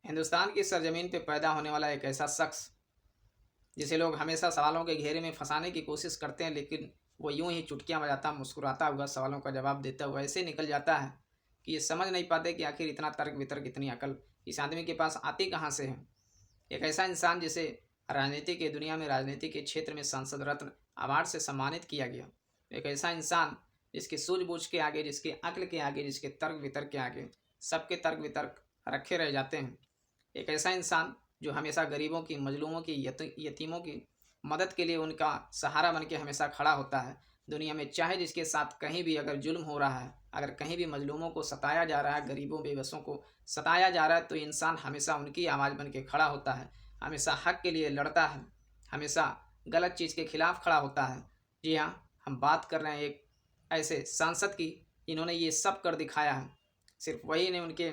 हिंदुस्तान की सरजमीन पे पैदा होने वाला एक ऐसा शख्स जिसे लोग हमेशा सवालों के घेरे में फंसाने की कोशिश करते हैं, लेकिन वो यूं ही चुटकियां बजाता मुस्कुराता हुआ सवालों का जवाब देता हुआ ऐसे निकल जाता है कि ये समझ नहीं पाते कि आखिर इतना तर्क वितर्क, इतनी अकल इस आदमी के पास आती कहाँ से है। एक ऐसा इंसान जिसे राजनीति की दुनिया में, राजनीति के क्षेत्र में सांसद रत्न अवार्ड से सम्मानित किया गया। एक ऐसा इंसान जिसकी सूझबूझ के आगे, जिसके अक्ल के आगे, जिसके तर्क वितर्क के आगे सबके तर्क वितर्क रखे रह जाते हैं। एक ऐसा इंसान जो हमेशा गरीबों की, मजलूमों की, यतीमों की मदद के लिए उनका सहारा बन के हमेशा खड़ा होता है। दुनिया में चाहे जिसके साथ कहीं भी अगर जुल्म हो रहा है, अगर कहीं भी मजलूमों को सताया जा रहा है, गरीबों बेबसों को सताया जा रहा है, तो इंसान हमेशा उनकी आवाज़ बन के खड़ा होता है, हमेशा हक के लिए लड़ता है, हमेशा गलत चीज़ के खिलाफ खड़ा होता है। जी हाँ, हम बात कर रहे हैं एक ऐसे सांसद की, इन्होंने ये सब कर दिखाया है। सिर्फ वही नहीं, उनके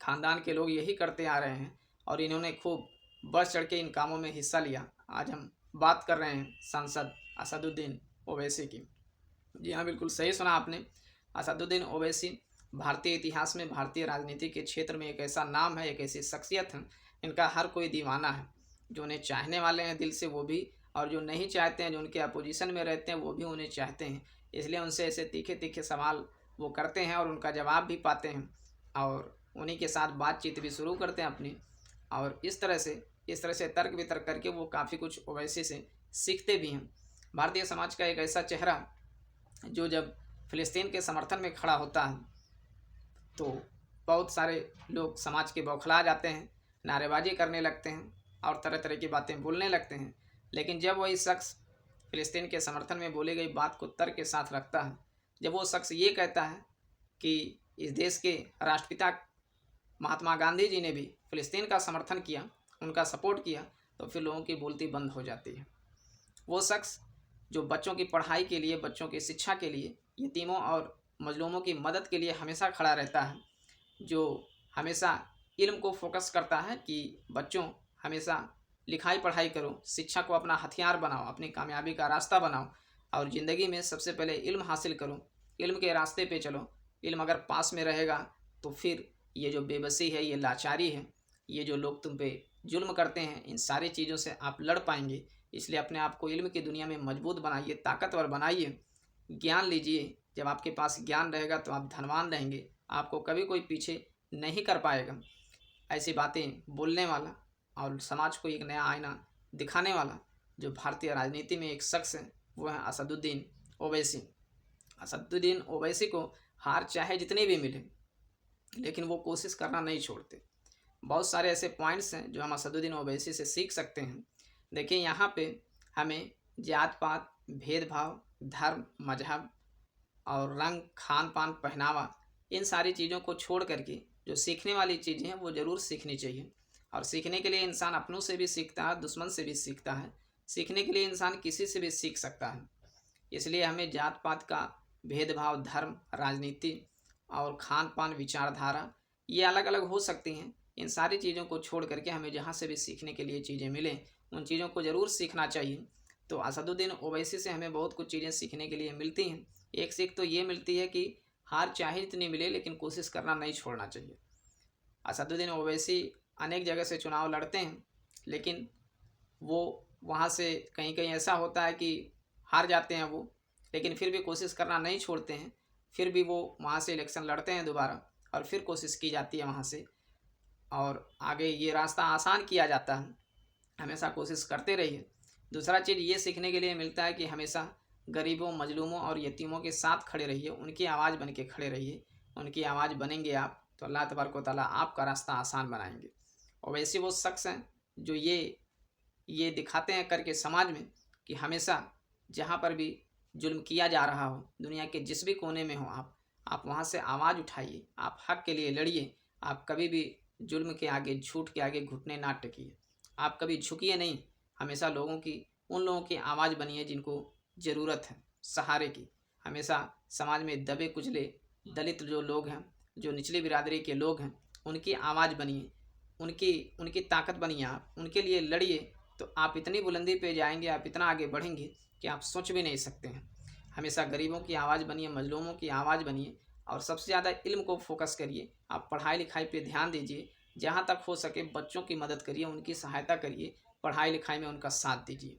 खानदान के लोग यही करते आ रहे हैं और इन्होंने खूब बढ़ चढ़ के इन कामों में हिस्सा लिया। आज हम बात कर रहे हैं सांसद असदुद्दीन ओवैसी की। जी हाँ, बिल्कुल सही सुना आपने। असदुद्दीन ओवैसी भारतीय इतिहास में, भारतीय राजनीति के क्षेत्र में एक ऐसा नाम है, एक ऐसी शख्सियत है, इनका हर कोई दीवाना है। जो उन्हें चाहने वाले हैं दिल से वो भी, और जो नहीं चाहते हैं, जो उनके अपोजिशन में रहते हैं, वो भी उन्हें चाहते हैं। इसलिए उनसे ऐसे तीखे तीखे सवाल वो करते हैं और उनका जवाब भी पाते हैं और उन्हीं के साथ बातचीत भी शुरू करते हैं अपनी। और इस तरह से तर्क वितर्क करके वो काफ़ी कुछ ओवैसी से सीखते भी हैं। भारतीय समाज का एक ऐसा चेहरा जो जब फ़िलिस्तीन के समर्थन में खड़ा होता है तो बहुत सारे लोग समाज के बौखला जाते हैं, नारेबाजी करने लगते हैं और तरह तरह की बातें बोलने लगते हैं। लेकिन जब वही शख्स फ़िलिस्तीन के समर्थन में बोली गई बात को तर्क के साथ रखता है, जब वो शख्स ये कहता है कि इस देश के राष्ट्रपिता महात्मा गांधी जी ने भी फ़िलिस्तीन का समर्थन किया, उनका सपोर्ट किया, तो फिर लोगों की बोलती बंद हो जाती है। वो शख्स जो बच्चों की पढ़ाई के लिए, बच्चों की शिक्षा के लिए, यतीमों और मजलूमों की मदद के लिए हमेशा खड़ा रहता है, जो हमेशा इल्म को फोकस करता है कि बच्चों हमेशा लिखाई पढ़ाई करो, शिक्षा को अपना हथियार बनाओ, अपनी कामयाबी का रास्ता बनाओ और ज़िंदगी में सबसे पहले इल्म हासिल करो, इल्म के रास्ते पे चलो। इल्म अगर पास में रहेगा तो फिर ये जो बेबसी है, ये लाचारी है, ये जो लोग तुम पे जुल्म करते हैं, इन सारी चीज़ों से आप लड़ पाएंगे। इसलिए अपने आप को इल्म की दुनिया में मजबूत बनाइए, ताकतवर बनाइए, ज्ञान लीजिए। जब आपके पास ज्ञान रहेगा तो आप धनवान रहेंगे, आपको कभी कोई पीछे नहीं कर पाएगा। ऐसी बातें बोलने वाला और समाज को एक नया आईना दिखाने वाला जो भारतीय राजनीति में एक शख्स है, वो है असदुद्दीन ओवैसी। असदुद्दीन ओवैसी को हार चाहे जितनी भी मिले, लेकिन वो कोशिश करना नहीं छोड़ते। बहुत सारे ऐसे पॉइंट्स हैं जो हम असदुद्दीन ओवैसी से सीख सकते हैं। देखिए, यहाँ पे हमें जात पात, भेदभाव, धर्म, मजहब और रंग, खान पान, पहनावा, इन सारी चीज़ों को छोड़ करके जो सीखने वाली चीज़ें हैं वो ज़रूर सीखनी चाहिए। और सीखने के लिए इंसान अपनों से भी सीखता है, दुश्मन से भी सीखता है। सीखने के लिए इंसान किसी से भी सीख सकता है। इसलिए हमें जात पात का भेदभाव, धर्म, राजनीति और खान पान, विचारधारा, ये अलग अलग हो सकती हैं। इन सारी चीज़ों को छोड़ करके हमें जहाँ से भी सीखने के लिए चीज़ें मिलें, उन चीज़ों को ज़रूर सीखना चाहिए। तो असदुद्दीन ओवैसी से हमें बहुत कुछ चीज़ें सीखने के लिए मिलती हैं। एक सीख तो ये मिलती है कि हार चाहे जितनी मिले, लेकिन कोशिश करना नहीं छोड़ना चाहिए। असदुद्दीन ओवैसी अनेक जगह से चुनाव लड़ते हैं, लेकिन वो वहाँ से कहीं कहीं ऐसा होता है कि हार जाते हैं वो, लेकिन फिर भी कोशिश करना नहीं छोड़ते हैं। फिर भी वो वहाँ से इलेक्शन लड़ते हैं दोबारा और फिर कोशिश की जाती है वहाँ से, और आगे ये रास्ता आसान किया जाता है। हमेशा कोशिश करते रहिए। दूसरा चीज़ ये सीखने के लिए मिलता है कि हमेशा गरीबों, मजलूमों और यतीमों के साथ खड़े रहिए, उनकी आवाज़ बन के खड़े रहिए। उनकी आवाज़ बनेंगे आप तो अल्लाह तबारक व तआला आपका रास्ता आसान बनाएंगे। और वैसे वो शख्स हैं जो ये दिखाते हैं करके समाज में कि हमेशा जहाँ पर भी जुल्म किया जा रहा हो, दुनिया के जिस भी कोने में हो आप वहाँ से आवाज़ उठाइए, आप हक के लिए लड़िए। आप कभी भी जुल्म के आगे, झूठ के आगे घुटने ना टेकिए। आप कभी झुकिए नहीं, हमेशा उन लोगों की आवाज़ बनिए जिनको ज़रूरत है सहारे की। हमेशा समाज में दबे कुचले दलित जो लोग हैं, जो निचली बिरादरी के लोग हैं, उनकी आवाज़ बनिए, उनकी उनकी ताकत बनिए। आप उनके लिए लड़िए तो आप इतनी बुलंदी पे जाएंगे, आप इतना आगे बढ़ेंगे कि आप सोच भी नहीं सकते हैं। हमेशा गरीबों की आवाज़ बनिए, मजलूमों की आवाज़ बनिए और सबसे ज़्यादा इल्म को फोकस करिए। आप पढ़ाई लिखाई पे ध्यान दीजिए, जहाँ तक हो सके बच्चों की मदद करिए, उनकी सहायता करिए, पढ़ाई लिखाई में उनका साथ दीजिए।